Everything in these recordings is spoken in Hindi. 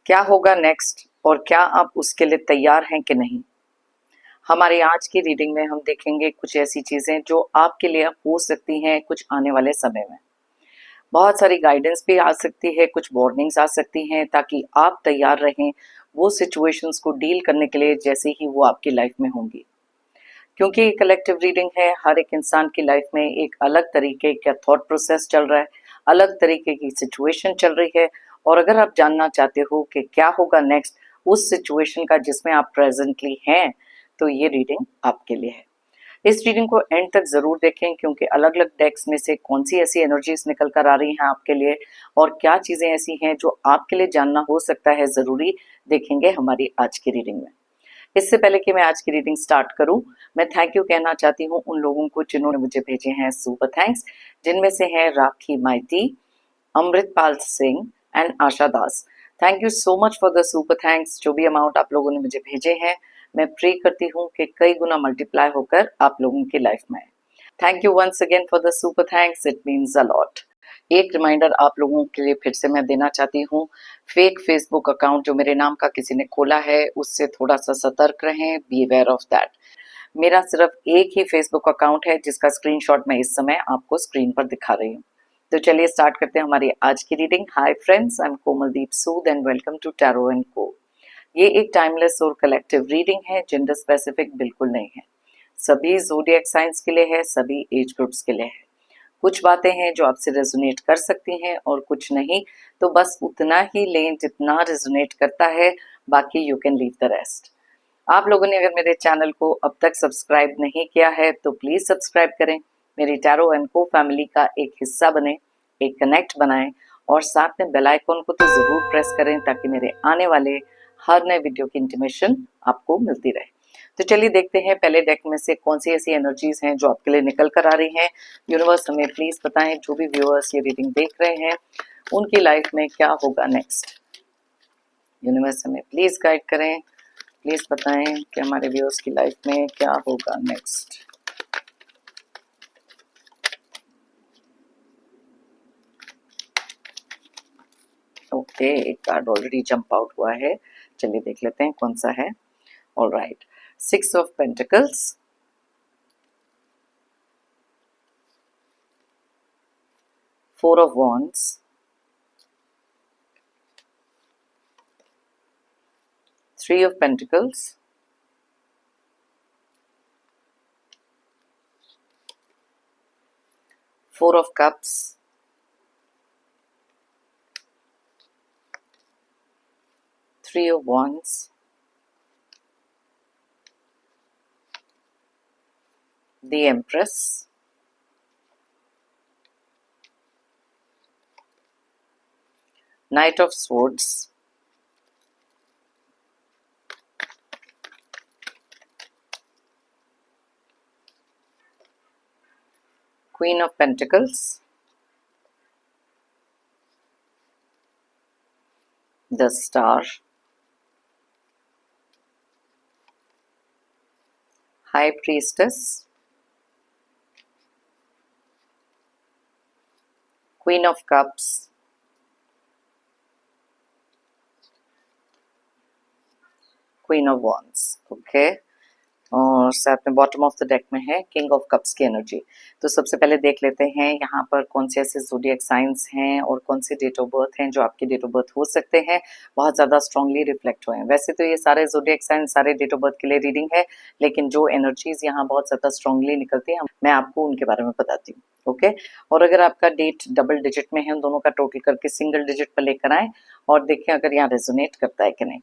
क्या होगा नेक्स्ट और क्या आप उसके लिए तैयार हैं कि नहीं। हमारी आज की रीडिंग में हम देखेंगे कुछ ऐसी चीजें जो आपके लिए हो सकती हैं कुछ आने वाले समय में। बहुत सारी गाइडेंस भी आ सकती है, कुछ वार्निंग्स आ सकती हैं ताकि आप तैयार रहें वो सिचुएशंस को डील करने के लिए जैसे ही वो आपकी लाइफ में होंगी। क्योंकि ये कलेक्टिव रीडिंग है, हर एक इंसान की लाइफ में एक अलग तरीके का थॉट प्रोसेस चल रहा है, अलग तरीके की सिचुएशन चल रही है। और अगर आप जानना चाहते हो कि क्या होगा नेक्स्ट उस सिचुएशन का जिसमें आप प्रेजेंटली हैं, तो ये रीडिंग आपके लिए है। इस रीडिंग को एंड तक जरूर देखें क्योंकि अलग अलग डेक्स में से कौन सी ऐसी एनर्जीज निकल कर आ रही हैं आपके लिए और क्या चीजें ऐसी हैं जो आपके लिए जानना हो सकता है जरूरी, देखेंगे हमारी आज की रीडिंग में। इससे पहले कि मैं आज की रीडिंग स्टार्ट करूं, मैं थैंक यू कहना चाहती हूं उन लोगों को जिन्होंने मुझे भेजे हैं सुपर थैंक्स, जिनमें से हैं Rakhi Maiti, Amritpal Singh and Asha Das. Thank you so much for the super thanks. जो भी अमाउंट आप लोगों ने मुझे भेजे हैं, मैं प्रे करती हूँ कि कई गुना मल्टीप्लाई होकर आप लोगों की लाइफ में। Thank you once again for the super thanks, it means a lot. एक रिमाइंडर आप लोगों के लिए फिर से मैं देना चाहती हूँ, फेक फेसबुक अकाउंट जो मेरे नाम का किसी ने खोला है उससे थोड़ा सा सतर्क रहें, बी अवेयर ऑफ दैट। मेरा सिर्फ एक ही फेसबुक अकाउंट है जिसका स्क्रीनशॉट मैं इस समय आपको स्क्रीन पर दिखा रही हूँ। तो चलिए स्टार्ट करते हैं हमारी आज की reading. Hi friends, I am Komaldeep Sood and welcome to tarot and co. ये एक टाइमलेस और कलेक्टिव रीडिंग है, जेंडर स्पेसिफिक बिल्कुल नहीं है। सभी ज़ोडिएक साइंस के लिए है, सभी एज ग्रुप्स के लिए है। कुछ बातें हैं जो आपसे रेजोनेट कर सकती हैं और कुछ नहीं, तो बस उतना ही लें जितना रेजोनेट करता है, बाकी you can leave the rest. आप लोगों ने अगर मेरे चैनल को अब तक सब्सक्राइब नहीं किया है तो प्लीज सब्सक्राइब करें, मेरी टैरो एंड को फैमिली का एक हिस्सा बने, एक कनेक्ट बनाएं और साथ में बेल आइकॉन को तो जरूर प्रेस करें ताकि मेरे आने वाले हर नए वीडियो की इंटीमेशन आपको मिलती रहे। तो चलिए देखते हैं पहले डेक में से कौन सी ऐसी एनर्जीज हैं जो आपके लिए निकल कर आ रही हैं। यूनिवर्स हमें प्लीज बताएं, जो भी व्यूअर्स ये रीडिंग देख रहे हैं उनकी लाइफ में क्या होगा नेक्स्ट। यूनिवर्स हमें प्लीज गाइड करें, प्लीज बताएं कि हमारे व्यूअर्स की लाइफ में क्या होगा नेक्स्ट। ओके, एक कार्ड ऑलरेडी जंप आउट हुआ है, चलिए देख लेते हैं कौन सा है। Alright, 6 of pentacles, 4 of wands, 3 of Pentacles, 4 of Cups, 3 of Wands, the Empress, Knight of Swords, Queen of Pentacles, the Star, High Priestess, Queen of Cups, Queen of Wands। Okay, और साथ में बॉटम ऑफ द डेक में है किंग ऑफ कप्स की एनर्जी। तो सबसे पहले देख लेते हैं यहाँ पर कौन से ऐसे ज़ोडिएक साइंस हैं और कौन से डेट ऑफ बर्थ हैं जो आपके डेट ऑफ बर्थ हो सकते हैं बहुत ज़्यादा स्ट्रांगली रिफ्लेक्ट हुए हैं। वैसे तो ये सारे ज़ोडिएक साइंस सारे डेट ऑफ बर्थ के लिए रीडिंग है, लेकिन जो एनर्जीज यहाँ बहुत ज़्यादा स्ट्रांगली निकलती हैं मैं आपको उनके बारे में बताती हूँ। ओके, और अगर आपका डेट डबल डिजिट में है, उन दोनों का टोटल करके सिंगल डिजिट पर लेकर आए और देखें अगर यहाँ रेजोनेट करता है कि नहीं।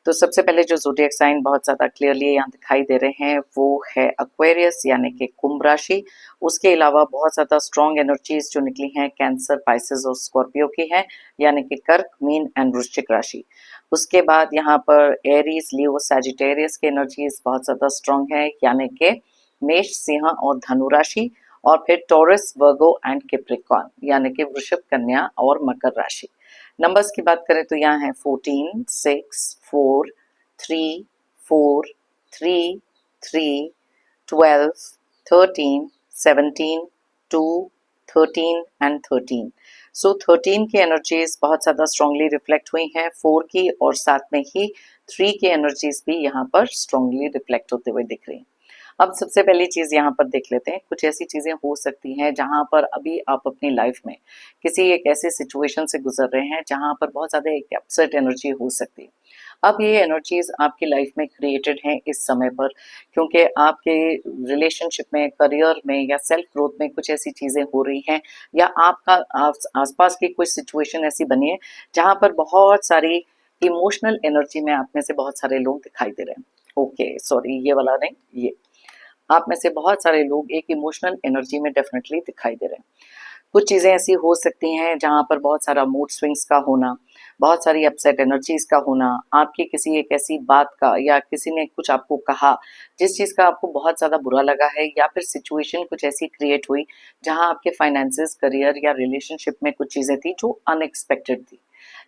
तो सबसे पहले जो ज़ोडिएक साइन बहुत ज़्यादा क्लियरली यहाँ दिखाई दे रहे हैं वो है एक्वेरियस यानी कि कुंभ राशि। उसके अलावा बहुत ज़्यादा स्ट्रॉन्ग एनर्जीज जो निकली हैं कैंसर, पाइसेस और स्कॉर्पियो की हैं, यानी कि कर्क, मीन एंड वृश्चिक राशि। उसके बाद यहाँ पर एरीज, लियो, सैजिटेरियस की एनर्जीज बहुत ज़्यादा स्ट्रॉन्ग है, यानी कि मेष, सिंह और धनु राशि। और फिर टॉरस, वर्गो एंड कैप्रिकॉर्न यानी कि वृषभ, कन्या और मकर राशि। नंबर्स की बात करें तो यहाँ है 14, 6, 4, 3, 4, 3, 3, 12, 13, 17, 2, 13 एंड 13। सो 13 की एनर्जीज बहुत ज़्यादा स्ट्रांगली रिफ्लेक्ट हुई हैं 4 की, और साथ में ही 3 की एनर्जीज भी यहाँ पर स्ट्रांगली रिफ्लेक्ट होते हुए दिख रही हैं। अब सबसे पहली चीज़ यहाँ पर देख लेते हैं, कुछ ऐसी चीज़ें हो सकती हैं जहाँ पर अभी आप अपनी लाइफ में किसी एक ऐसे सिचुएशन से गुजर रहे हैं जहाँ पर बहुत ज़्यादा एक अपसेट एनर्जी हो सकती है। अब ये एनर्जीज आपकी लाइफ में क्रिएटेड हैं इस समय पर, क्योंकि आपके रिलेशनशिप में, करियर में या सेल्फ ग्रोथ में कुछ ऐसी चीज़ें हो रही हैं, या आपका आसपास की कुछ सिचुएशन ऐसी बनी है जहाँ पर बहुत सारी इमोशनल एनर्जी में आप में से बहुत सारे लोग दिखाई दे रहे हैं। ओके सॉरी, ये वाला नहीं, ये आप में से बहुत सारे लोग एक इमोशनल एनर्जी में डेफिनेटली दिखाई दे रहे हैं। कुछ चीज़ें ऐसी हो सकती हैं जहाँ पर बहुत सारा मूड स्विंग्स का होना, बहुत सारी अपसेट एनर्जीज का होना, आपकी किसी एक ऐसी बात का या किसी ने कुछ आपको कहा जिस चीज़ का आपको बहुत ज़्यादा बुरा लगा है, या फिर सिचुएशन कुछ ऐसी क्रिएट हुई जहाँ आपके फाइनेंसेस, करियर या रिलेशनशिप में कुछ चीज़ें थी जो अनएक्सपेक्टेड थी।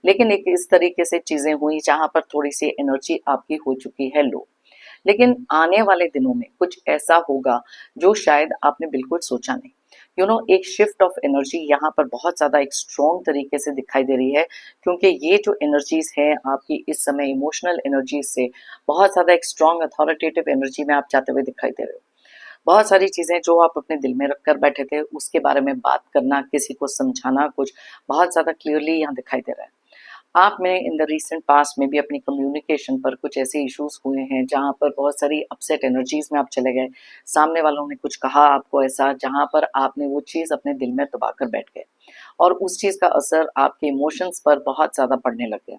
लेकिन एक इस तरीके से चीज़ें हुई जहाँ पर थोड़ी सी एनर्जी आपकी हो चुकी है लो। लेकिन आने वाले दिनों में कुछ ऐसा होगा जो शायद आपने बिल्कुल सोचा नहीं। एक शिफ्ट ऑफ एनर्जी यहाँ पर बहुत ज़्यादा एक स्ट्रॉन्ग तरीके से दिखाई दे रही है, क्योंकि ये जो एनर्जीज है आपकी इस समय इमोशनल एनर्जीज से बहुत ज़्यादा एक स्ट्रॉन्ग अथॉरिटेटिव एनर्जी में आप जाते हुए दिखाई दे रहे हो। बहुत सारी चीज़ें जो आप अपने दिल में रखकर बैठे थे उसके बारे में बात करना, किसी को समझाना, कुछ बहुत ज़्यादा क्लियरली यहाँ दिखाई दे रहा है। आप में इन द रीसेंट पास्ट में भी अपनी कम्युनिकेशन पर कुछ ऐसे इश्यूज हुए हैं जहाँ पर बहुत सारी अपसेट एनर्जीज में आप चले गए, सामने वालों ने कुछ कहा आपको ऐसा जहाँ पर आपने वो चीज़ अपने दिल में दबा कर बैठ गए, और उस चीज़ का असर आपके इमोशंस पर बहुत ज़्यादा पड़ने लग गया।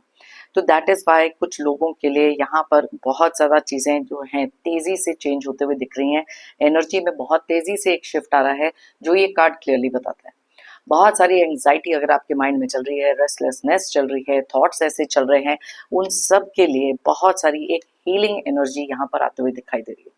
तो दैट इज़ वाई कुछ लोगों के लिए यहाँ पर बहुत ज़्यादा चीज़ें जो हैं तेज़ी से चेंज होते हुए दिख रही हैं, एनर्जी में बहुत तेज़ी से एक शिफ्ट आ रहा है जो ये कार्ड क्लियरली बताता है। बहुत सारी एंग्जाइटी अगर आपके माइंड में चल रही है, रेस्टलेसनेस चल रही है, थॉट्स ऐसे चल रहे हैं, उन सब के लिए बहुत सारी एक हीलिंग एनर्जी यहाँ पर आते हुए दिखाई दे रही है।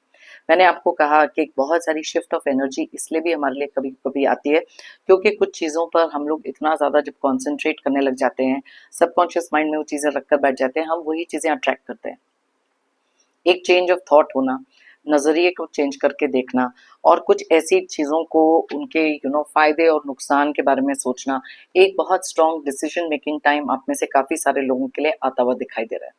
मैंने आपको कहा कि एक बहुत सारी शिफ्ट ऑफ एनर्जी इसलिए भी हमारे लिए कभी-कभी आती है, क्योंकि कुछ चीज़ों पर हम लोग इतना ज़्यादा जब कॉन्संट्रेट करने लग जाते हैं, सबकॉन्शियस माइंड में वो चीज़ें रखकर बैठ जाते हैं, हम वही चीज़ें अट्रैक्ट करते हैं। एक चेंज ऑफ थॉट होना, नज़रिए को चेंज करके देखना, और कुछ ऐसी चीज़ों को उनके फ़ायदे और नुकसान के बारे में सोचना, एक बहुत स्ट्रॉन्ग डिसीजन मेकिंग टाइम आप में से काफ़ी सारे लोगों के लिए आता हुआ दिखाई दे रहा है।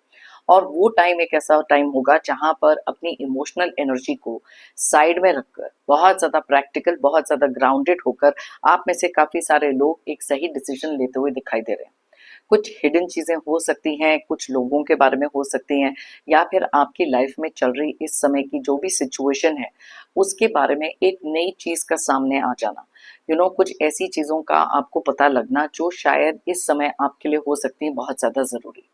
और वो टाइम एक ऐसा टाइम होगा जहाँ पर अपनी इमोशनल एनर्जी को साइड में रखकर बहुत ज़्यादा प्रैक्टिकल, बहुत ज़्यादा ग्राउंडेड होकर आप में से काफ़ी सारे लोग एक सही डिसीजन लेते हुए दिखाई दे रहे हैं। कुछ हिडन चीज़ें हो सकती हैं, कुछ लोगों के बारे में हो सकती हैं, या फिर आपकी लाइफ में चल रही इस समय की जो भी सिचुएशन है, उसके बारे में एक नई चीज़ का सामने आ जाना। कुछ ऐसी चीज़ों का आपको पता लगना जो शायद इस समय आपके लिए हो सकती है बहुत ज़्यादा ज़रूरी।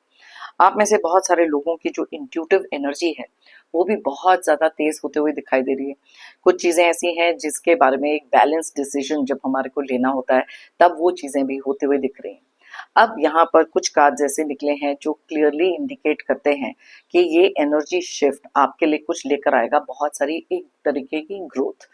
आप में से बहुत सारे लोगों की जो इंट्यूटिव एनर्जी है, वो भी बहुत ज़्यादा तेज़ होते हुए दिखाई दे रही है। कुछ चीज़ें ऐसी हैं जिसके बारे में एक बैलेंस डिसीजन जब हमारे को लेना होता है, तब वो चीज़ें भी होते हुए दिख रही हैं। अब यहाँ पर कुछ कार्ड्स ऐसे निकले हैं जो क्लियरली इंडिकेट करते हैं कि ये एनर्जी शिफ्ट आपके लिए कुछ लेकर आएगा, बहुत सारी एक तरीके की ग्रोथ।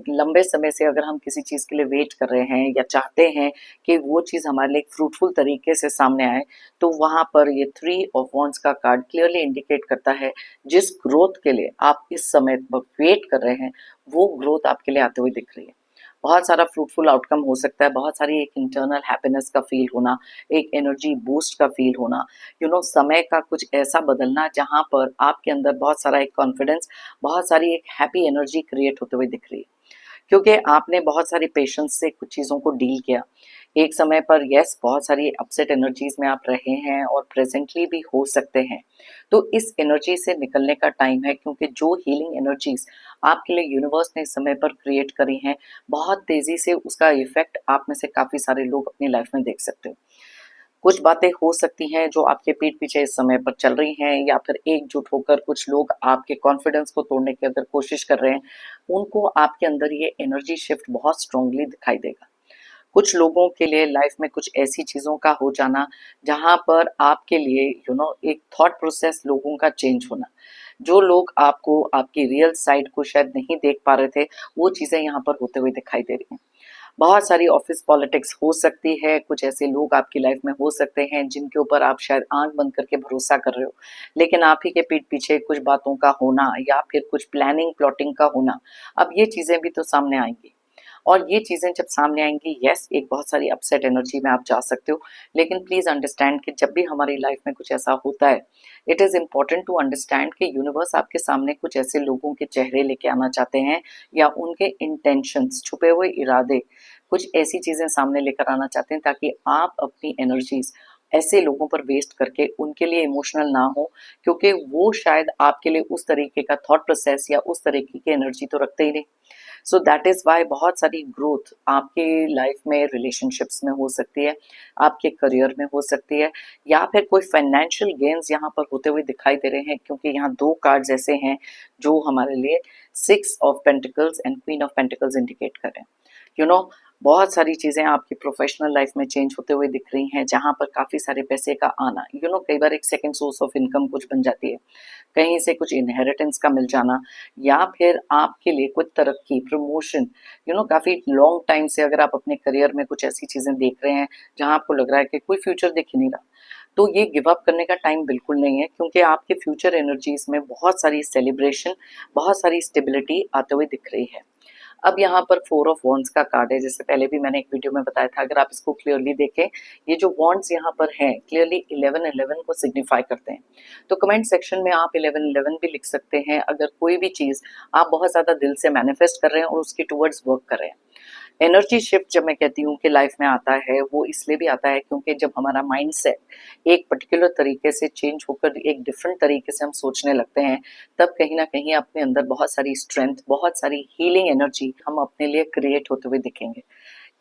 लंबे समय से अगर हम किसी चीज़ के लिए वेट कर रहे हैं या चाहते हैं कि वो चीज़ हमारे लिए फ्रूटफुल तरीके से सामने आए, तो वहाँ पर ये 3 ऑफ वॉन्ड्स का कार्ड क्लियरली इंडिकेट करता है, जिस ग्रोथ के लिए आप इस समय वेट कर रहे हैं, वो ग्रोथ आपके लिए आते हुए दिख रही है। बहुत सारा फ्रूटफुल आउटकम हो सकता है, बहुत सारी एक इंटरनल हैप्पीनेस का फील होना, एक एनर्जी बूस्ट का फील होना, समय का कुछ ऐसा बदलना जहाँ पर आपके अंदर बहुत सारा एक कॉन्फिडेंस, बहुत सारी एक हैप्पी एनर्जी क्रिएट होते हुए दिख रही है। क्योंकि आपने बहुत सारी पेशेंस से कुछ चीज़ों को डील किया। एक समय पर यस, बहुत सारी अपसेट एनर्जीज़ में आप रहे हैं और प्रेज़ेंटली भी हो सकते हैं। तो इस एनर्जी से निकलने का टाइम है, क्योंकि जो हीलिंग एनर्जीज़ आपके लिए यूनिवर्स ने इस समय पर क्रिएट करी हैं, बहुत तेज़ी से उसका इफ़ेक्ट आप में से काफ़ी सारे लोग अपनी लाइफ़ में देख सकते हो। कुछ बातें हो सकती हैं जो आपके पीठ पीछे इस समय पर चल रही हैं, या फिर एकजुट होकर कुछ लोग आपके कॉन्फिडेंस को तोड़ने की अगर कोशिश कर रहे हैं, उनको आपके अंदर ये एनर्जी शिफ्ट बहुत स्ट्रांगली दिखाई देगा। कुछ लोगों के लिए लाइफ में कुछ ऐसी चीज़ों का हो जाना जहाँ पर आपके लिए एक थॉट प्रोसेस लोगों का चेंज होना। जो लोग आपको आपकी रियल साइड को शायद नहीं देख पा रहे थे, वो चीज़ें यहाँ पर होते हुए दिखाई दे रही हैं। बहुत सारी ऑफिस पॉलिटिक्स हो सकती है, कुछ ऐसे लोग आपकी लाइफ में हो सकते हैं जिनके ऊपर आप शायद आँख बंद करके भरोसा कर रहे हो, लेकिन आप ही के पीठ पीछे कुछ बातों का होना या फिर कुछ प्लानिंग, प्लॉटिंग का होना, अब ये चीज़ें भी तो सामने आएँगी। और ये चीज़ें जब सामने आएंगी, यस, एक बहुत सारी अपसेट एनर्जी में आप जा सकते हो, लेकिन प्लीज़ अंडरस्टैंड कि जब भी हमारी लाइफ में कुछ ऐसा होता है, it is important to understand कि यूनिवर्स आपके सामने कुछ ऐसे लोगों के चेहरे लेके आना चाहते हैं, या उनके इंटेंशंस, छुपे हुए इरादे, कुछ ऐसी चीज़ें सामने लेकर आना चाहते हैं ताकि आप अपनी एनर्जीज ऐसे लोगों पर वेस्ट करके उनके लिए इमोशनल ना हो, क्योंकि वो शायद आपके लिए उस तरीके का थॉट प्रोसेस या उस तरीके की एनर्जी तो रखते ही नहीं। सो दैट इज़ वाई बहुत सारी ग्रोथ आपके लाइफ में रिलेशनशिप्स में हो सकती है, आपके करियर में हो सकती है, या फिर कोई फाइनेंशियल गेन्स यहाँ पर होते हुए दिखाई दे रहे हैं, क्योंकि यहाँ दो कार्ड्स ऐसे हैं जो हमारे लिए 6 of pentacles and queen of pentacles indicate कर रहे हैं। यू नो, बहुत सारी चीज़ें आपकी प्रोफेशनल लाइफ में चेंज होते हुए दिख रही हैं, जहाँ पर काफ़ी सारे पैसे का आना, कई बार एक सेकंड सोर्स ऑफ इनकम कुछ बन जाती है, कहीं से कुछ इनहेरिटेंस का मिल जाना, या फिर आपके लिए कुछ तरक्की, प्रमोशन, काफ़ी लॉन्ग टाइम से अगर आप अपने करियर में कुछ ऐसी चीज़ें देख रहे हैं जहाँ आपको लग रहा है कि कोई फ्यूचर दिख ही नहीं रहा, तो ये गिव अप करने का टाइम बिल्कुल नहीं है, क्योंकि आपके फ्यूचर एनर्जीज में बहुत सारी सेलिब्रेशन, बहुत सारी स्टेबिलिटी आते हुए दिख रही है। अब यहाँ पर 4 ऑफ वॉन्ड्स का कार्ड है, जैसे पहले भी मैंने एक वीडियो में बताया था, अगर आप इसको क्लियरली देखें, ये जो वॉन्ड्स यहाँ पर हैं क्लियरली 11-11 को सिग्निफाई करते हैं। तो कमेंट सेक्शन में आप 11-11 भी लिख सकते हैं अगर कोई भी चीज़ आप बहुत ज़्यादा दिल से मैनिफेस्ट कर रहे हैं और उसकी टूवर्ड्स वर्क कर रहे हैं। एनर्जी शिफ्ट जब मैं कहती हूँ कि लाइफ में आता है, वो इसलिए भी आता है क्योंकि जब हमारा माइंड सेट एक पर्टिकुलर तरीके से चेंज होकर एक डिफरेंट तरीके से हम सोचने लगते हैं, तब कहीं ना कहीं अपने अंदर बहुत सारी स्ट्रेंथ, बहुत सारी हीलिंग एनर्जी हम अपने लिए क्रिएट होते हुए दिखेंगे।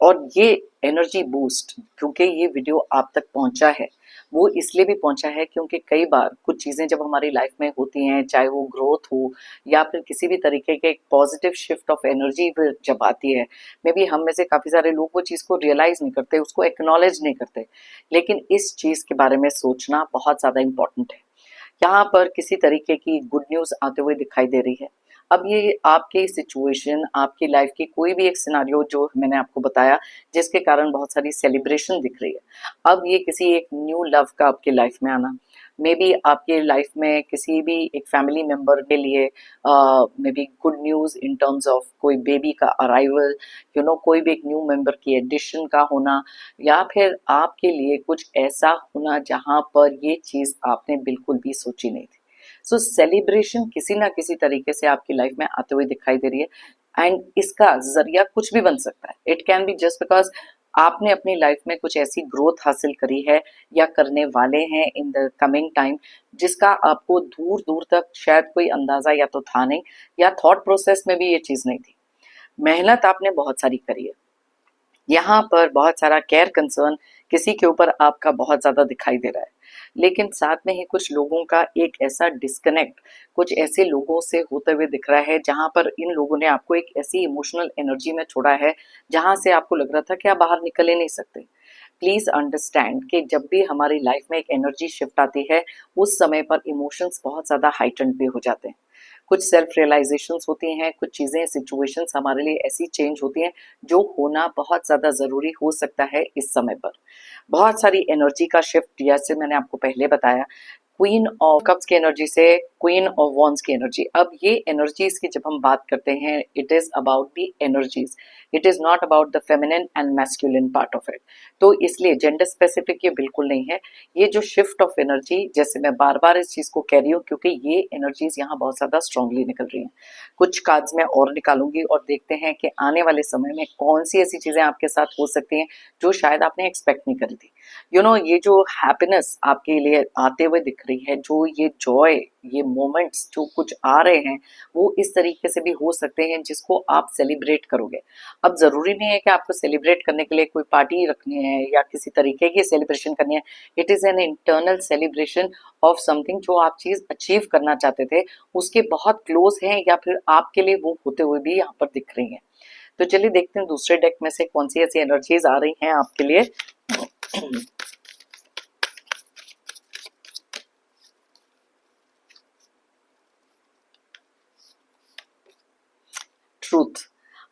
और ये एनर्जी बूस्ट, क्योंकि ये वीडियो आप तक पहुंचा है, वो इसलिए भी पहुंचा है क्योंकि कई बार कुछ चीज़ें जब हमारी लाइफ में होती हैं, चाहे वो ग्रोथ हो या फिर किसी भी तरीके के एक पॉजिटिव शिफ्ट ऑफ एनर्जी जब आती है, मे बी हम में से काफ़ी सारे लोग वो चीज़ को रियलाइज नहीं करते, उसको एक्नॉलेज नहीं करते, लेकिन इस चीज़ के बारे में सोचना बहुत ज़्यादा इंपॉर्टेंट है। यहाँ पर किसी तरीके की गुड न्यूज़ आते हुए दिखाई दे रही है। अब ये आपकी सिचुएशन, आपकी लाइफ की कोई भी एक सिनेरियो जो मैंने आपको बताया, जिसके कारण बहुत सारी सेलिब्रेशन दिख रही है। अब ये किसी एक न्यू लव का आपकी लाइफ में आना, मे बी आपके लाइफ में किसी भी एक फैमिली मेंबर के लिए may be good news in terms of कोई बेबी का अराइवल, कोई भी एक न्यू मेंबर की एडिशन का होना, या फिर आपके लिए कुछ ऐसा होना जहाँ पर ये चीज़ आपने बिल्कुल भी सोची नहीं थी। सो सेलिब्रेशन किसी ना किसी तरीके से आपकी लाइफ में आते हुए दिखाई दे रही है, एंड इसका जरिया कुछ भी बन सकता है। It can be just because आपने अपनी लाइफ में कुछ ऐसी ग्रोथ हासिल करी है या करने वाले हैं इन द कमिंग टाइम, जिसका आपको दूर दूर तक शायद कोई अंदाजा या तो था नहीं, या थॉट प्रोसेस में भी ये चीज़ नहीं थी। मेहनत आपने बहुत सारी करी है, यहाँ पर बहुत सारा केयर कंसर्न किसी के ऊपर आपका बहुत ज़्यादा दिखाई दे रहा है, लेकिन साथ में ही कुछ लोगों का एक ऐसा डिस्कनेक्ट कुछ ऐसे लोगों से होते हुए दिख रहा है, जहाँ पर इन लोगों ने आपको एक ऐसी इमोशनल एनर्जी में छोड़ा है जहाँ से आपको लग रहा था कि आप बाहर निकल ही नहीं सकते। प्लीज अंडरस्टैंड कि जब भी हमारी लाइफ में एक एनर्जी शिफ्ट आती है, उस समय पर इमोशंस बहुत ज़्यादा हाइटेंड भी हो जाते हैं, कुछ सेल्फ रियलाइजेशंस होती हैं, कुछ चीज़ें, सिचुएशंस हमारे लिए ऐसी चेंज होती हैं जो होना बहुत ज़्यादा ज़रूरी हो सकता है इस समय पर। बहुत सारी एनर्जी का शिफ्ट, जैसे मैंने आपको पहले बताया, क्वीन ऑफ कप्स की एनर्जी से क्वीन ऑफ वॉन्ड्स की एनर्जी। अब ये एनर्जीज की जब हम बात करते हैं, it is about the energies, it is not about the feminine and masculine part of it. तो इसलिए जेंडर स्पेसिफिक ये बिल्कुल नहीं है। ये जो शिफ्ट ऑफ एनर्जी, जैसे मैं बार बार इस चीज को कह रही हूँ क्योंकि ये एनर्जीज यहाँ बहुत ज्यादा स्ट्रांगली निकल रही हैं। कुछ कार्ड्स मैं और निकालूंगी और देखते हैं कि आने वाले समय में कौन सी ऐसी चीजें आपके साथ हो सकती हैं जो शायद आपने एक्सपेक्ट नहीं करी थी। ये जो हैप्पीनेस आपके लिए आते हुए दिख रही है, जो ये जॉय, ये मोमेंट्स जो कुछ आ रहे हैं, वो इस तरीके से भी हो सकते हैं जिसको आप सेलिब्रेट करोगे। अब जरूरी नहीं है कि आपको सेलिब्रेट करने के लिए कोई पार्टी रखनी है या किसी तरीके की सेलिब्रेशन करनी है। It is an internal celebration of something जो आप चीज अचीव करना चाहते थे, उसके बहुत क्लोज हैं या फिर आपके लिए वो होते हुए भी यहाँ पर दिख रही हैं। तो चलिए देखते हैं दूसरे डेक में से कौन सी ऐसी एनर्जीज आ रही हैं आपके लिए। ट्रूथ।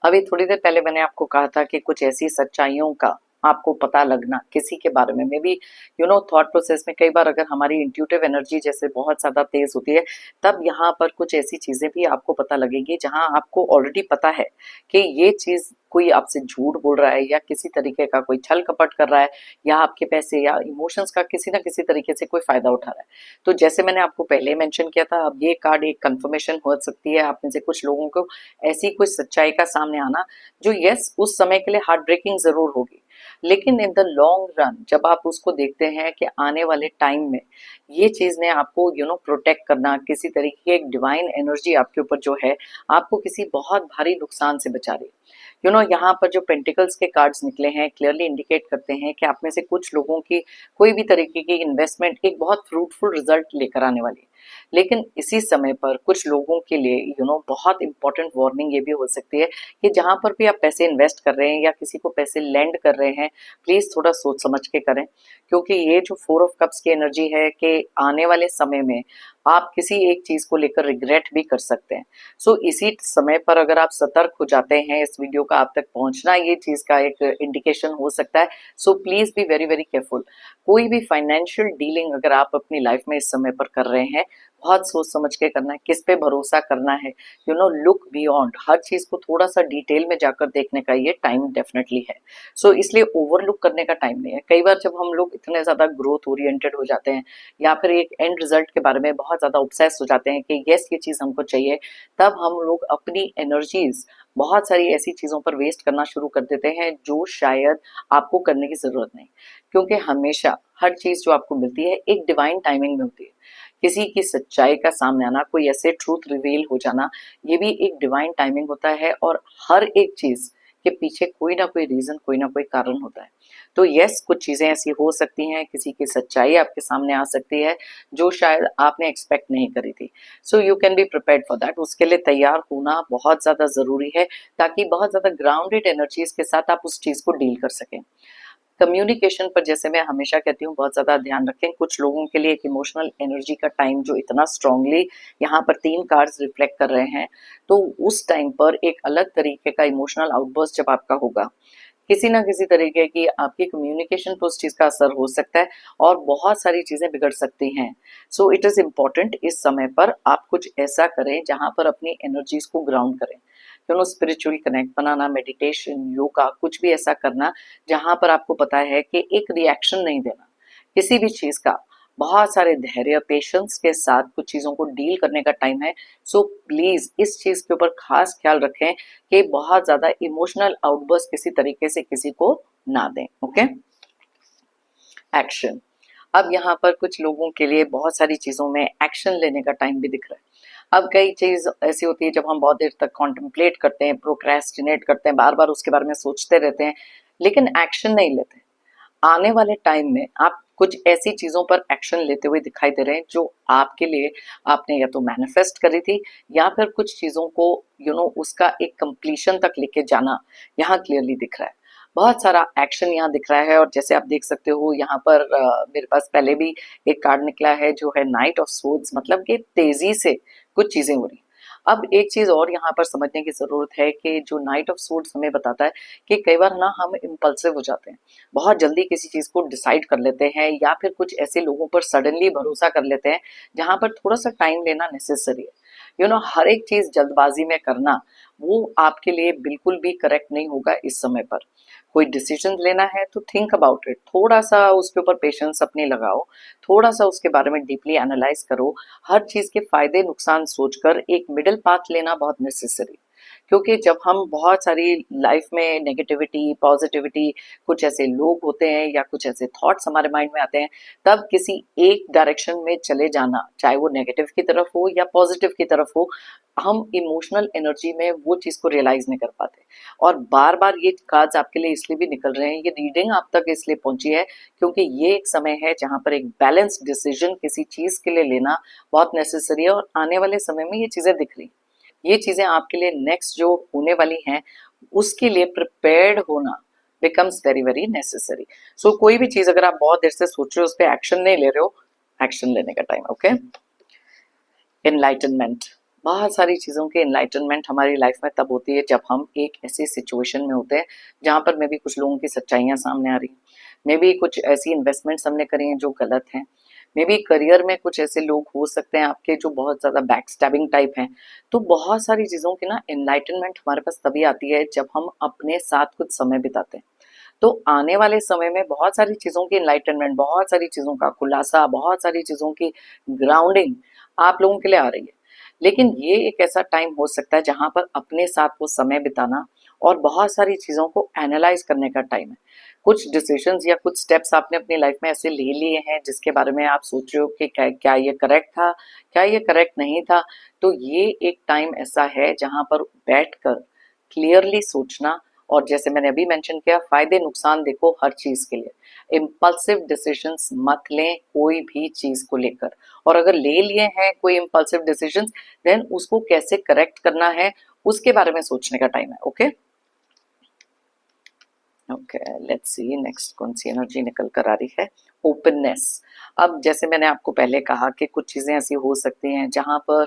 अभी थोड़ी देर पहले मैंने आपको कहा था कि कुछ ऐसी सच्चाइयों का आपको पता लगना किसी के बारे में, मे बी थॉट प्रोसेस में कई बार अगर हमारी इंट्यूटिव एनर्जी जैसे बहुत ज्यादा तेज होती है, तब यहाँ पर कुछ ऐसी चीजें भी आपको पता लगेगी जहां आपको ऑलरेडी पता है कि ये चीज कोई आपसे झूठ बोल रहा है या किसी तरीके का कोई छल कपट कर रहा है या आपके पैसे या इमोशंस का किसी ना किसी तरीके से कोई फायदा उठा रहा है। तो जैसे मैंने आपको पहले मेंशन किया था, अब ये कार्ड एक कंफर्मेशन हो सकती है आप में से कुछ लोगों को ऐसी कुछ सच्चाई का सामने आना जो यस उस समय के लिए हार्ट ब्रेकिंग जरूर होगी, लेकिन इन द लॉन्ग रन जब आप उसको देखते हैं कि आने वाले टाइम में ये चीज ने आपको प्रोटेक्ट करना, किसी तरीके की एक डिवाइन एनर्जी आपके ऊपर जो है आपको किसी बहुत भारी नुकसान से बचा रही है। यहाँ पर जो पेंटिकल्स के कार्ड्स निकले हैं क्लियरली इंडिकेट करते हैं कि आप में से कुछ लोगों की कोई भी तरीके की इन्वेस्टमेंट एक बहुत फ्रूटफुल रिजल्ट लेकर आने वाली है। लेकिन इसी समय पर कुछ लोगों के लिए बहुत इंपॉर्टेंट वार्निंग ये भी हो सकती है कि जहां पर भी आप पैसे इन्वेस्ट कर रहे हैं या किसी को पैसे लेंड कर रहे हैं, प्लीज थोड़ा सोच समझ के करें, क्योंकि ये जो 4 ऑफ कप्स की एनर्जी है कि आने वाले समय में आप किसी एक चीज को लेकर रिग्रेट भी कर सकते हैं। सो इसी समय पर अगर आप सतर्क हो जाते हैं, इस वीडियो का आप तक पहुंचना ये चीज का एक इंडिकेशन हो सकता है। So please be very very careful. कोई भी फाइनेंशियल डीलिंग अगर आप अपनी लाइफ में इस समय पर कर रहे हैं, बहुत सोच समझ के करना है, किस पे भरोसा करना है, लुक बियॉन्ड, हर चीज को थोड़ा सा डिटेल में जाकर देखने का ये टाइम डेफिनेटली है। सो इसलिए ओवरलुक करने का टाइम नहीं है। कई बार जब हम लोग इतने ज्यादा ग्रोथ ओरिएंटेड हो जाते हैं या फिर एक एंड रिजल्ट के बारे में बहुत ज्यादा ऑब्सेस हो जाते हैं कि यस ये चीज हमको चाहिए, तब हम लोग अपनी एनर्जीज बहुत सारी ऐसी चीजों पर वेस्ट करना शुरू कर देते हैं जो शायद आपको करने की जरूरत नहीं, क्योंकि हमेशा हर चीज जो आपको मिलती है एक डिवाइन टाइमिंग में होती है। किसी की सच्चाई का सामने आना, कोई ऐसे ट्रूथ रिवील हो जाना, ये भी एक डिवाइन टाइमिंग होता है और हर एक चीज के पीछे कोई ना कोई रीजन, कोई ना कोई कारण होता है। तो यस कुछ चीजें ऐसी हो सकती हैं, किसी की सच्चाई आपके सामने आ सकती है जो शायद आपने एक्सपेक्ट नहीं करी थी। So you can be prepared for that. उसके लिए तैयार होना बहुत ज्यादा जरूरी है ताकि बहुत ज्यादा ग्राउंडेड एनर्जीज के साथ आप उस चीज को डील कर सकें। कम्युनिकेशन पर जैसे मैं हमेशा कहती हूँ बहुत ज्यादा ध्यान रखें। कुछ लोगों के लिए एक इमोशनल एनर्जी का टाइम जो इतना स्ट्रांगली यहाँ पर 3 कार्ड्स रिफ्लेक्ट कर रहे हैं, तो उस टाइम पर एक अलग तरीके का इमोशनल आउटबर्स्ट जब आपका होगा, किसी ना किसी तरीके की आपकी कम्युनिकेशन पर उस चीज का असर हो सकता है और बहुत सारी चीजें बिगड़ सकती हैं। सो इट इज इम्पोर्टेंट इस समय पर आप कुछ ऐसा करें जहां पर अपनी एनर्जीज को ग्राउंड करें, स्पिरिचुअल कनेक्ट बनाना, मेडिटेशन, योगा, कुछ भी ऐसा करना जहां पर आपको पता है कि एक रिएक्शन नहीं देना किसी भी चीज का, बहुत सारे धैर्य पेशेंस के साथ कुछ चीजों को डील करने का टाइम है। सो प्लीज इस चीज के ऊपर खास ख्याल रखें कि बहुत ज्यादा इमोशनल आउटबर्स्ट किसी तरीके से किसी को ना दें। Okay, action. अब यहाँ पर कुछ लोगों के लिए बहुत सारी चीजों में एक्शन लेने का टाइम भी दिख रहा है। अब कई चीज ऐसी होती है जब हम बहुत देर तक कॉन्टेम्पलेट करते हैं, प्रोक्रेस्टिनेट करते हैं, बार बार उसके बारे में सोचते रहते हैं लेकिन एक्शन नहीं लेते। आने वाले टाइम में आप कुछ ऐसी चीजों पर एक्शन लेते हुए दिखाई दे रहे हैं जो आपके लिए आपने या तो मैनिफेस्ट करी थी या फिर कुछ चीजों को उसका एक कंप्लीशन तक लेके जाना यहाँ क्लियरली दिख रहा है। बहुत सारा एक्शन यहाँ दिख रहा है और जैसे आप देख सकते हो यहाँ पर मेरे पास पहले भी एक कार्ड निकला है जो है नाइट ऑफ सोर्ड्स, मतलब कि तेजी से कुछ चीजें हो रही। अब एक चीज और यहाँ पर समझने की जरूरत है कि जो नाइट ऑफ सोर्ड्स हमें बताता है कि कई बार ना हम इम्पल्सिव हो जाते हैं, बहुत जल्दी किसी चीज को डिसाइड कर लेते हैं या फिर कुछ ऐसे लोगों पर सडनली भरोसा कर लेते हैं जहां पर थोड़ा सा टाइम लेना नेसेसरी है। हर एक चीज जल्दबाजी में करना वो आपके लिए बिल्कुल भी करेक्ट नहीं होगा। इस समय पर कोई डिसीजन लेना है तो थिंक अबाउट इट, थोड़ा सा उसके ऊपर पेशेंस अपने लगाओ, थोड़ा सा उसके बारे में डीपली एनालाइज करो, हर चीज के फायदे नुकसान सोचकर एक मिडिल पाथ लेना बहुत नेसेसरी। क्योंकि जब हम बहुत सारी लाइफ में नेगेटिविटी पॉजिटिविटी, कुछ ऐसे लोग होते हैं या कुछ ऐसे थॉट्स हमारे माइंड में आते हैं, तब किसी एक डायरेक्शन में चले जाना, चाहे वो नेगेटिव की तरफ हो या पॉजिटिव की तरफ हो, हम इमोशनल एनर्जी में वो चीज को रियलाइज नहीं कर पाते। और बार बार ये कार्ड्स आपके लिए इसलिए भी निकल रहे हैं, ये रीडिंग आप तक इसलिए पहुंची है क्योंकि ये एक समय है जहां पर एक बैलेंस डिसीजन किसी चीज के लिए लेना बहुत नेसेसरी है और आने वाले समय में ये चीजें दिख रही, ये चीजें आपके लिए नेक्स्ट जो होने वाली हैं उसके लिए प्रिपेयर्ड होना बिकम्स वेरी वेरी नेसेसरी। सो कोई भी चीज अगर आप बहुत देर से सोच रहे हो, उस पर एक्शन नहीं ले रहे हो, एक्शन लेने का टाइम। ओके, एनलाइटनमेंट, बहुत सारी चीज़ों की एनलाइटनमेंट हमारी लाइफ में तब होती है जब हम एक ऐसी सिचुएशन में होते हैं जहाँ पर मे बी कुछ लोगों की सच्चाइयाँ सामने आ रही हैं, मे बी कुछ ऐसी इन्वेस्टमेंट्स हमने करी हैं जो गलत हैं, मे बी करियर में कुछ ऐसे लोग हो सकते हैं आपके जो बहुत ज़्यादा बैक स्टैबिंग टाइप हैं। तो बहुत सारी चीज़ों की ना एनलाइटनमेंट हमारे पास तभी आती है जब हम अपने साथ कुछ समय बिताते हैं। तो आने वाले समय में बहुत सारी चीज़ों की एनलाइटनमेंट, बहुत सारी चीज़ों का खुलासा, बहुत सारी चीज़ों की ग्राउंडिंग आप लोगों के लिए आ रही है। लेकिन ये एक ऐसा टाइम हो सकता है जहाँ पर अपने साथ वो समय बिताना और बहुत सारी चीज़ों को एनालाइज करने का टाइम है। कुछ डिसीजंस या कुछ स्टेप्स आपने अपनी लाइफ में ऐसे ले लिए हैं जिसके बारे में आप सोच रहे हो कि क्या ये करेक्ट था, क्या ये करेक्ट नहीं था। तो ये एक टाइम ऐसा है जहाँ पर बैठकर क्लियरली सोचना, और जैसे मैंने अभी मेंशन किया, फायदे नुकसान देखो हर चीज के लिए। इम्पल्सिव डिसीजंस मत लें कोई भी चीज को लेकर, और अगर ले लिए हैं कोई इम्पल्सिव डिसीजंस, देन उसको कैसे करेक्ट करना है उसके बारे में सोचने का टाइम है। Okay okay, let's see next कौन सी एनर्जी निकल कर आ रही है। ओपननेस। अब जैसे मैंने आपको पहले कहा कि कुछ चीज़ें ऐसी हो सकती हैं जहाँ पर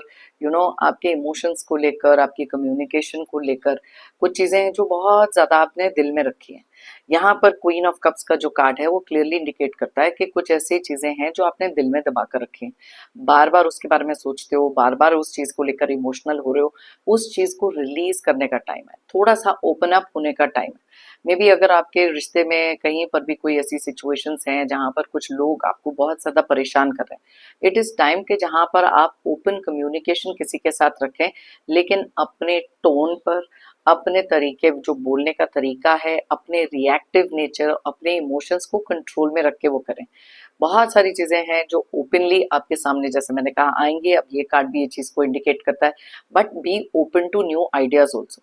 आपके इमोशंस को लेकर, आपकी कम्युनिकेशन को लेकर कुछ चीज़ें हैं जो बहुत ज़्यादा आपने दिल में रखी हैं। यहाँ पर क्वीन ऑफ कप्स का जो कार्ड है वो क्लियरली इंडिकेट करता है कि कुछ ऐसी चीज़ें हैं जो आपने दिल में दबा कर रखी हैं। बार बार उसके बारे में सोचते हो, बार बार उस चीज़ को लेकर इमोशनल हो रहे हो। उस चीज़ को रिलीज करने का टाइम है, थोड़ा सा ओपन अप होने का टाइम है। मे बी अगर आपके रिश्ते में कहीं पर भी कोई ऐसी सिचुएशंस हैं जहां पर कुछ लोग आपको बहुत ज्यादा परेशान कर रहे हैं, इट इज टाइम के जहां पर आप ओपन कम्युनिकेशन किसी के साथ रखें, लेकिन अपने टोन पर, अपने तरीके, जो बोलने का तरीका है, अपने रिएक्टिव नेचर, अपने इमोशंस को कंट्रोल में रख के वो करें। बहुत सारी चीजें हैं जो ओपनली आपके सामने, जैसे मैंने कहा, आएंगे। अब ये कार्ड भी ये चीज को इंडिकेट करता है, but be open to new ideas also.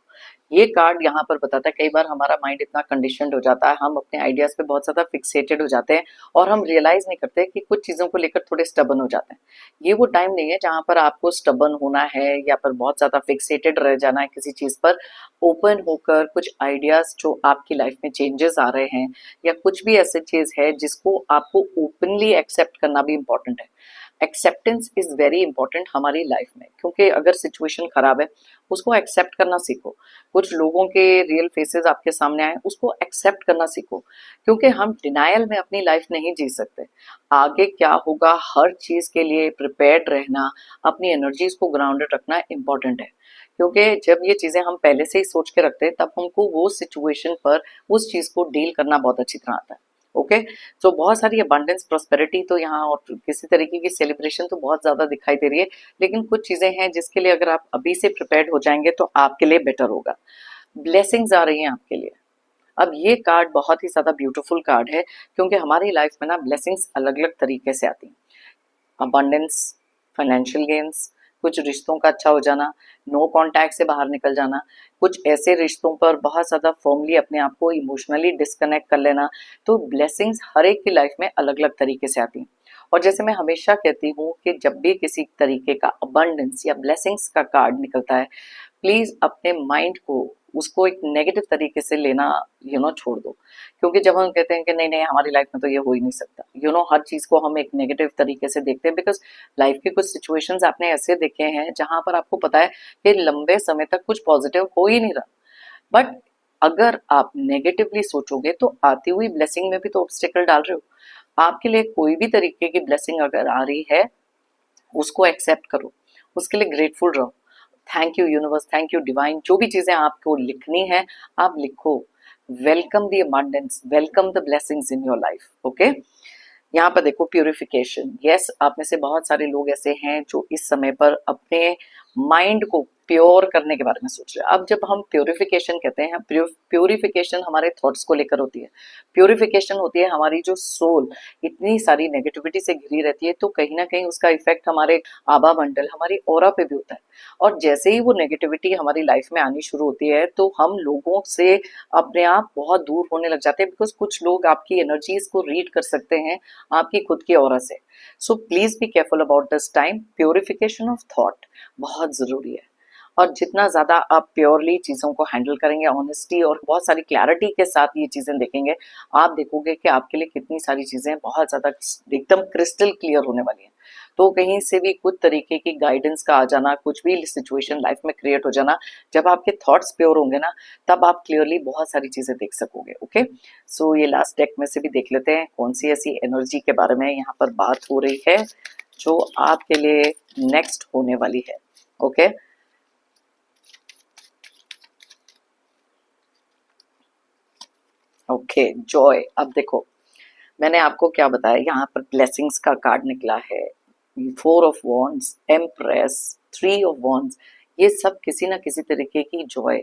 ये कार्ड यहाँ पर बताता है कई बार हमारा माइंड इतना कंडीशनड हो जाता है, हम अपने आइडियाज पे बहुत ज्यादा फिक्सेटेड हो जाते हैं और हम रियलाइज नहीं करते कि कुछ चीजों को लेकर थोड़े स्टबन हो जाते हैं। ये वो टाइम नहीं है जहाँ पर आपको स्टबन होना है या पर बहुत ज्यादा फिक्सेटेड रह जाना है किसी चीज पर। ओपन होकर कुछ आइडियाज जो आपकी लाइफ में चेंजेस आ रहे हैं, या कुछ भी ऐसी चीज है जिसको आपको ओपनली एक्सेप्ट करना भी इम्पोर्टेंट है। एक्सेप्टेंस इज वेरी इंपॉर्टेंट हमारी लाइफ में, क्योंकि अगर सिचुएशन खराब है उसको एक्सेप्ट करना सीखो। कुछ लोगों के रियल फेसेस आपके सामने आए, उसको एक्सेप्ट करना सीखो, क्योंकि हम डिनायल में अपनी लाइफ नहीं जी सकते। आगे क्या होगा हर चीज के लिए प्रिपेयर्ड रहना, अपनी एनर्जीज को ग्राउंडेड रखना इंपॉर्टेंट है। क्योंकि जब ये चीजें हम पहले से ही सोच के रखते हैं तब हमको वो सिचुएशन पर उस चीज को डील करना बहुत अच्छी तरह आता है। ओके, तो बहुत सारी अबंडेंस, प्रॉस्पेरिटी तो यहाँ, और किसी तरीके की सेलिब्रेशन तो बहुत ज्यादा दिखाई दे रही है, लेकिन कुछ चीजें हैं जिसके लिए अगर आप अभी से प्रिपेयर्ड हो जाएंगे तो आपके लिए बेटर होगा। ब्लेसिंग्स आ रही हैं आपके लिए। अब ये कार्ड बहुत ही ज्यादा ब्यूटीफुल कार्ड है, क्योंकि हमारी लाइफ में ना ब्लेसिंग्स अलग अलग तरीके से आती हैं। अबंडेंस, फाइनेंशियल गेन्स, कुछ रिश्तों का अच्छा हो जाना, नो कांटेक्ट से बाहर निकल जाना, कुछ ऐसे रिश्तों पर बहुत ज़्यादा फर्मली अपने आप को इमोशनली डिस्कनेक्ट कर लेना। तो ब्लेसिंग्स हर एक की लाइफ में अलग अलग तरीके से आती हैं। और जैसे मैं हमेशा कहती हूँ कि जब भी किसी तरीके का अबंडेंस या ब्लेसिंग्स का कार्ड निकलता है, प्लीज अपने माइंड को उसको एक नेगेटिव तरीके से लेना छोड़ दो। क्योंकि जब हम कहते हैं कि नहीं नहीं हमारी लाइफ में तो ये हो ही नहीं सकता, हर चीज को हम एक नेगेटिव तरीके से देखते हैं, बिकॉज लाइफ के कुछ सिचुएशंस आपने ऐसे देखे हैं जहां पर आपको पता है कि लंबे समय तक कुछ पॉजिटिव हो ही नहीं रहा। बट अगर आप नेगेटिवली सोचोगे तो आती हुई ब्लेसिंग में भी तो ऑब्स्टिकल डाल रहे हो। आपके लिए कोई भी तरीके की ब्लेसिंग अगर आ रही है उसको एक्सेप्ट करो, उसके लिए ग्रेटफुल रहो। Thank you universe, thank you divine, जो भी चीजें आपको लिखनी है आप लिखो। Welcome the abundance, welcome the blessings in your life. Okay, यहाँ पर देखो प्यूरिफिकेशन। यस, आप में से बहुत सारे लोग ऐसे हैं जो इस समय पर अपने माइंड को प्योर करने के बारे में सोच रहे हैं। अब जब हम प्योरिफिकेशन कहते हैं, प्योरिफिकेशन हमारे थॉट्स को लेकर होती है। प्योरिफिकेशन होती है हमारी जो सोल इतनी सारी नेगेटिविटी से घिरी रहती है, तो कहीं ना कहीं उसका इफेक्ट हमारे आभा मंडल, हमारी ऑरा पे भी होता है। और जैसे ही वो नेगेटिविटी हमारी लाइफ में आनी शुरू होती है तो हम लोगों से अपने आप बहुत दूर होने लग जाते हैं, बिकॉज कुछ लोग आपकी एनर्जीज को रीड कर सकते हैं आपकी खुद की ऑरा से। So please be careful about this time. Purification of thought बहुत जरूरी है, और जितना ज्यादा आप प्योरली चीजों को हैंडल करेंगे, ऑनेस्टी और बहुत सारी क्लैरिटी के साथ ये चीजें देखेंगे, आप देखोगे कि आपके लिए कितनी सारी चीजें बहुत ज्यादा एकदम क्रिस्टल क्लियर होने वाली हैं। तो कहीं से भी कुछ तरीके की गाइडेंस का आ जाना, कुछ भी सिचुएशन लाइफ में क्रिएट हो जाना, जब आपके थॉट्स प्योर होंगे ना, तब आप क्लियरली बहुत सारी चीजें देख सकोगे। ओके, सो ये लास्ट डेक में से भी देख लेते हैं कौन सी ऐसी एनर्जी के बारे में यहाँ पर बात हो रही है जो आपके लिए नेक्स्ट होने वाली है। Okay, okay Joy. अब देखो, मैंने आपको क्या बताया, यहाँ पर ब्लेसिंग्स का कार्ड निकला है, 4 of wands, empress, 3 of wands. ये सब किसी ना किसी तरीके की जॉय,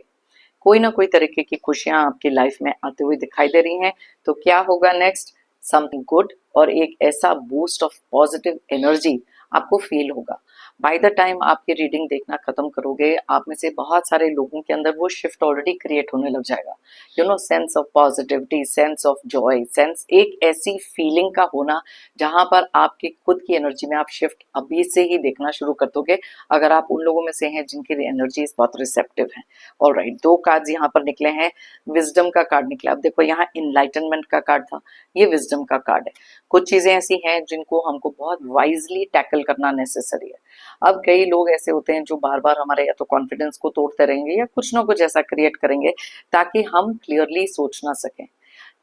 कोई ना कोई तरीके की खुशियां आपकी लाइफ में आते हुए दिखाई दे रही हैं। तो क्या होगा नेक्स्ट? समथिंग गुड, और एक ऐसा बूस्ट ऑफ पॉजिटिव एनर्जी आपको फील होगा। बाय द टाइम आपकी रीडिंग देखना खत्म करोगे, आप में से बहुत सारे लोगों के अंदर वो शिफ्ट ऑलरेडी क्रिएट होने लग जाएगा। You know, sense of positivity, sense of Joy, sense एक ऐसी फीलिंग का होना जहां पर आपकी खुद की एनर्जी में आप शिफ्ट अभी से ही देखना शुरू कर दोगे, अगर आप उन लोगों में से हैं जिनकी एनर्जी बहुत रिसेप्टिव है। ऑलराइट, 2 कार्ड्स यहाँ पर निकले हैं। विजडम का कार्ड निकला। अब देखो, यहाँ इनलाइटनमेंट का कार्ड था, ये विजडम का कार्ड है। कुछ चीजें ऐसी हैं जिनको हमको बहुत वाइजली टैकल करना नेसेसरी है। अब कई लोग ऐसे होते हैं जो बार बार हमारे या तो कॉन्फिडेंस को तोड़ते रहेंगे या कुछ ना कुछ ऐसा क्रिएट करेंगे ताकि हम क्लियरली सोच ना सकें।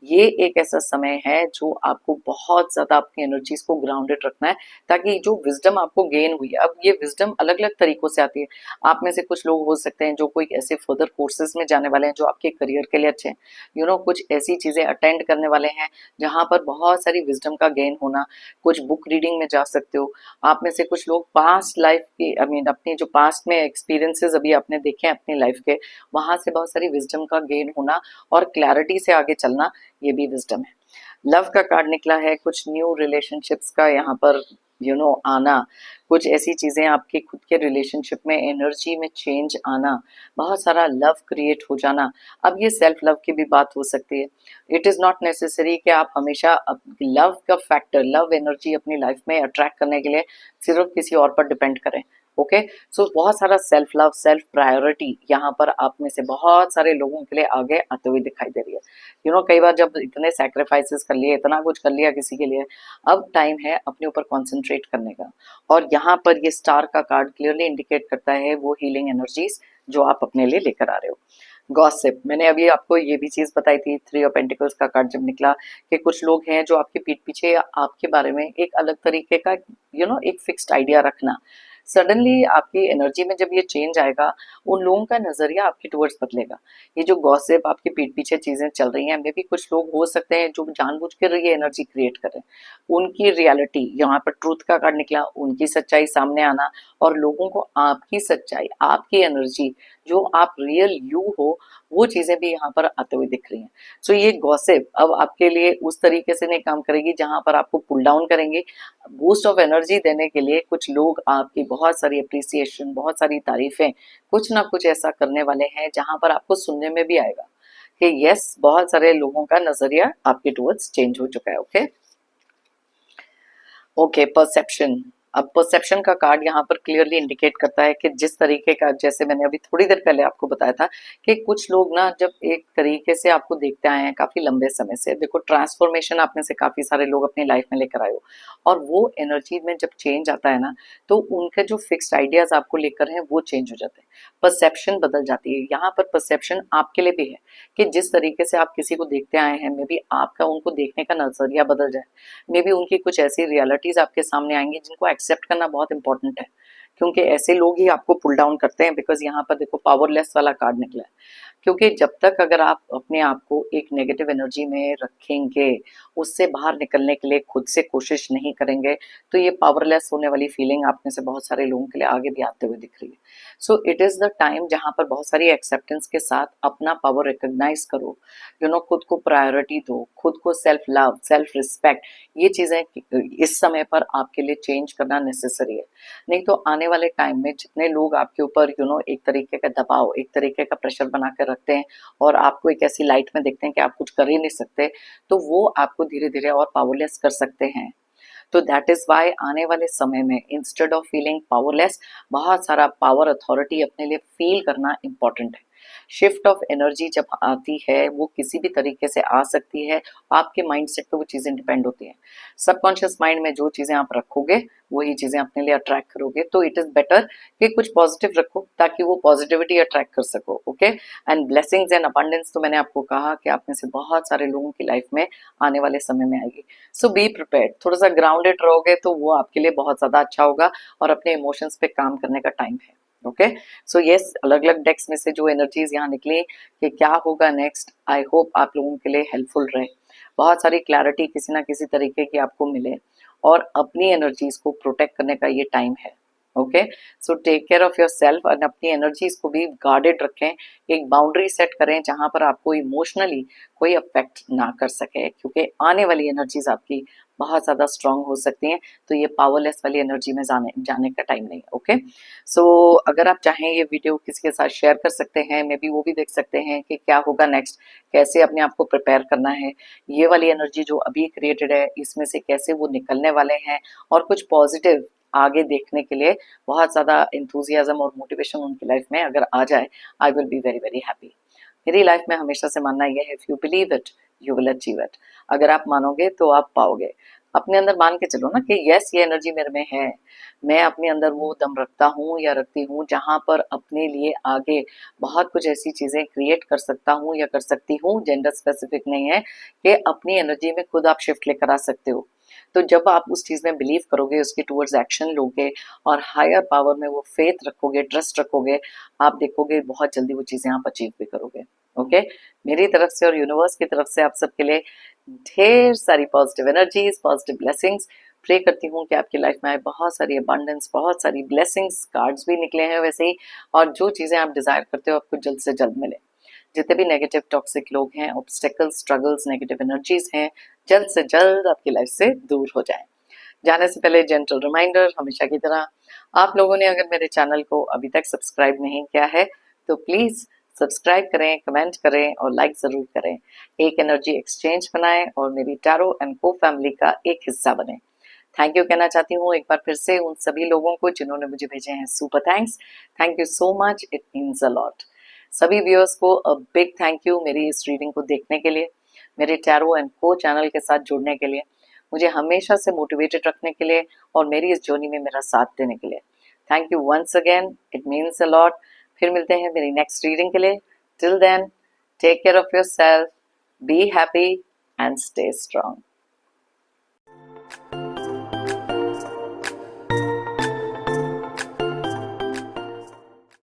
ये एक ऐसा समय है जो आपको बहुत ज्यादा अपनी एनर्जीज को ग्राउंडेड रखना है, ताकि जो विजडम आपको गेन हुई है, अब ये विजडम अलग अलग तरीकों से आती है। आप में से कुछ लोग हो सकते हैं जो कोई ऐसे फर्दर कोर्सेज में जाने वाले हैं जो आपके करियर के लिए अच्छे हैं। यू नो, कुछ ऐसी चीजें अटेंड करने वाले हैं जहां पर बहुत सारी विजडम का गेन होना। कुछ बुक रीडिंग में जा सकते हो। आप में से कुछ लोग पास्ट लाइफ की, आई मीन अपनी जो पास्ट में एक्सपीरियंसेस अभी आपने देखे हैं अपनी लाइफ के, वहां से बहुत सारी विजडम का गेन होना और क्लैरिटी से आगे चलना, ये भी विजडम है। लव का कार्ड निकला है, कुछ न्यू रिलेशनशिप्स का यहाँ पर आना, कुछ ऐसी चीजें आपके खुद के रिलेशनशिप में एनर्जी में चेंज आना, बहुत सारा लव क्रिएट हो जाना। अब ये सेल्फ लव की भी बात हो सकती है। इट इज नॉट नेसेसरी कि आप हमेशा लव का फैक्टर, लव एनर्जी अपनी लाइफ में अट्रैक्ट करने के लिए सिर्फ किसी और पर डिपेंड करें। ओके, सो बहुत सारा सेल्फ लव, सेल्फ प्रायोरिटी यहाँ पर आप में से बहुत सारे लोगों के लिए आगे आते हुए दिखाई दे रही है। कई बार जब इतने सैक्रिफाइसेस कर लिए, इतना कुछ कर लिया किसी के लिए, अब टाइम है अपने ऊपर कॉन्सेंट्रेट करने का। और यहाँ पर ये स्टार का कार्ड क्लियरली इंडिकेट करता है वो हीलिंग एनर्जीज जो आप अपने लिए लेकर आ रहे हो। गॉसिप, मैंने अभी आपको ये भी चीज बताई थी, 3 ऑफ पेंटिकल्स का कार्ड जब निकला, कि कुछ लोग हैं जो आपके पीठ पीछे आपके बारे में एक अलग तरीके का एक फिक्स्ड आइडिया रखना। सडनली आपकी एनर्जी में जब ये चेंज आएगा, उन लोगों का नजरिया आपके टुवर्ड्स बदलेगा। ये जो गॉसिप आपके पीठ पीछे चीजें चल रही हैं, मे भी कुछ लोग हो सकते हैं जो जानबूझकर ये एनर्जी क्रिएट कर रहे हैं। उनकी रियलिटी, यहाँ पर ट्रूथ का कार्ड निकला, उनकी सच्चाई सामने आना, और लोगों को आपकी सच्चाई, आपकी एनर्जी, जो आप रियल यू हो, वो चीजें भी यहाँ पर आते हुए दिख रही हैं। सो ये गॉसिप अब आपके लिए उस तरीके से नहीं काम करेगी जहां पर आपको पुल डाउन करेंगे। बूस्ट ऑफ एनर्जी देने के लिए कुछ लोग आपकी बहुत सारी अप्रिसिएशन, बहुत सारी तारीफें, कुछ ना कुछ ऐसा करने वाले हैं जहां पर आपको सुनने में भी आएगा कि यस, बहुत सारे लोगों का नजरिया आपके टुवर्ड्स चेंज हो चुका है। Okay, okay, perception. अब परसेप्शन का कार्ड यहाँ पर क्लियरली इंडिकेट करता है कि जिस तरीके का, जैसे मैंने अभी थोड़ी देर पहले आपको बताया था कि कुछ लोग ना जब एक तरीके से आपको देखते आए हैं काफी लंबे समय से, देखो ट्रांसफॉर्मेशन आप में से काफी सारे लोग अपनी लाइफ में लेकर आए हो, और वो एनर्जी में जब चेंज आता है ना, तो उनके जो फिक्स्ड आइडियाज आपको लेकर हैं वो चेंज हो जाते हैं, परसेप्शन बदल जाती है। यहाँ पर परसेप्शन आपके लिए भी है कि जिस तरीके से आप किसी को देखते आए हैं, मे बी आपका उनको देखने का नजरिया बदल जाए। मे बी उनकी कुछ ऐसी रियलिटीज आपके सामने आएंगी जिनको एक्सेप्ट करना बहुत इंपॉर्टेंट है, क्योंकि ऐसे लोग ही आपको पुल डाउन करते हैं। बिकॉज यहाँ पर देखो पावरलेस वाला कार्ड निकला है, क्योंकि जब तक अगर आप अपने आप को एक नेगेटिव एनर्जी में रखेंगे, उससे बाहर निकलने के लिए खुद से कोशिश नहीं करेंगे, तो ये पावरलेस होने वाली फीलिंग आप में से बहुत सारे लोगों के लिए आगे भी आते हुए दिख रही है। So it is the time जहां पर बहुत सारी एक्सेप्टेंस के साथ अपना पावर रिकॉग्नाइज करो, खुद को प्रायोरिटी दो, खुद को सेल्फ लव, सेल्फ रिस्पेक्ट, ये चीजें इस समय पर आपके लिए चेंज करना नेसेसरी है। नहीं तो आने वाले टाइम में जितने लोग आपके ऊपर एक तरीके का दबाव, एक तरीके का प्रेशर बना कर रखते हैं और आपको एक ऐसी लाइट में देखते हैं कि आप कुछ कर ही नहीं सकते, तो वो आपको धीरे धीरे और पावरलेस कर सकते हैं। तो दैट इज वाई आने वाले समय में इंस्टेड ऑफ फीलिंग पावरलेस, बहुत सारा पावर, अथॉरिटी अपने लिए फील करना इंपॉर्टेंट है। शिफ्ट ऑफ एनर्जी जब आती है वो किसी भी तरीके से आ सकती है, आपके माइंडसेट पे वो चीज़ें डिपेंड होती हैं। सबकॉन्शियस माइंड में जो चीज़ें आप रखोगे वही चीज़ें अपने लिए अट्रैक्ट करोगे, तो इट इज़ बेटर कि कुछ पॉजिटिव रखो ताकि वो पॉजिटिविटी अट्रैक्ट कर सको। Okay, and blessings and abundance तो मैंने आपको कहा कि आप में से बहुत सारे लोगों की लाइफ में आने वाले समय में आएगी। सो बी प्रिपेयर्ड, थोड़ा सा ग्राउंडेड रहोगे तो वो आपके लिए बहुत ज़्यादा अच्छा होगा और अपने इमोशंस पे काम करने का टाइम है। ओके, सो यस, अलग अलग डेक्स में से जो एनर्जीज यहाँ निकली कि क्या होगा नेक्स्ट, आई होप आप लोगों के लिए हेल्पफुल रहे, बहुत सारी क्लैरिटी किसी ना किसी तरीके की आपको मिले और अपनी एनर्जीज को प्रोटेक्ट करने का ये टाइम है। Okay, so take care of yourself और अपनी एनर्जीज को भी गार्डेड रखें, एक बाउंड्री सेट करें जहां पर आपको इमोशनली कोई अफेक्ट ना कर सके, क्योंकि आने वाली एनर्जीज आपकी बहुत ज़्यादा स्ट्रांग हो सकती हैं, तो ये पावरलेस वाली एनर्जी में जाने का टाइम नहीं है। ओके, सो अगर आप चाहें ये वीडियो किसी के साथ शेयर कर सकते हैं, मे बी वो भी देख सकते हैं कि क्या होगा नेक्स्ट, कैसे अपने आप को प्रिपेयर करना है, ये वाली एनर्जी जो अभी क्रिएटेड है इसमें से कैसे वो निकलने वाले हैं, और कुछ पॉजिटिव आगे देखने के लिए बहुत ज़्यादा इंथुजियाज्म और मोटिवेशन उनकी लाइफ में अगर आ जाए, I will be very very happy. मेरी लाइफ में हमेशा से मानना यह है, if you believe it you will achieve it. अगर आप मानोगे तो आप पाओगे। अपने अंदर मान के चलो ना कि यस, ये एनर्जी मेरे में है, मैं अपने अंदर वो दम रखता हूँ या रखती हूँ जहां पर अपने लिए आगे बहुत कुछ ऐसी चीजें क्रिएट कर सकता हूँ या कर सकती हूँ, जेंडर स्पेसिफिक नहीं है, कि अपनी एनर्जी में खुद आप शिफ्ट लेकर आ सकते हो। तो जब आप उस चीज में बिलीव करोगे, उसके टूवर्ड्स एक्शन लोगे और हायर पावर में वो फेथ रखोगे, ट्रस्ट रखोगे, आप देखोगे बहुत जल्दी वो चीजें आप अचीव भी करोगे। ओके, मेरी तरफ से और यूनिवर्स की तरफ से आप सबके लिए ढेर सारी positive energies, positive blessings. Pray करती हूँ कि आपकी लाइफ में आए बहुत सारी अबंडेंस, बहुत सारी ब्लेसिंग्स, कार्ड्स भी निकले हैं वैसे ही, और जो चीजें आप डिजायर करते हो आपको जल्द से जल्द मिले। जितने भी नेगेटिव टॉक्सिक लोग हैं, ऑब्स्टेकल्स, स्ट्रगल्स, नेगेटिव एनर्जीज हैं, जल्द से जल्द आपकी लाइफ से दूर हो जाएं। जाने से पहले जेंटल रिमाइंडर, हमेशा की तरह, आप लोगों ने अगर मेरे चैनल को अभी तक सब्सक्राइब नहीं किया है तो प्लीज सब्सक्राइब करें, कमेंट करें और लाइक जरूर करें। एक एनर्जी एक्सचेंज बनाएं और मेरी टैरो एंड को फैमिली का एक हिस्सा बने। थैंक यू कहना चाहती हूँ एक बार फिर से उन सभी लोगों को जिन्होंने मुझे भेजे हैं super thanks. Thank you so much, it means a lot. सभी व्यूअर्स को अ बिग थैंक यू मेरी इस रीडिंग को देखने के लिए, मेरे टैरो एंड को चैनल के साथ जुड़ने के लिए, मुझे हमेशा से मोटिवेटेड रखने के लिए और मेरी इस जर्नी में मेरा साथ देने के लिए। Thank you once again, it means a lot. फिर मिलते हैं मेरी नेक्स्ट रीडिंग के लिए। Till then, take care of yourself, be happy and stay strong.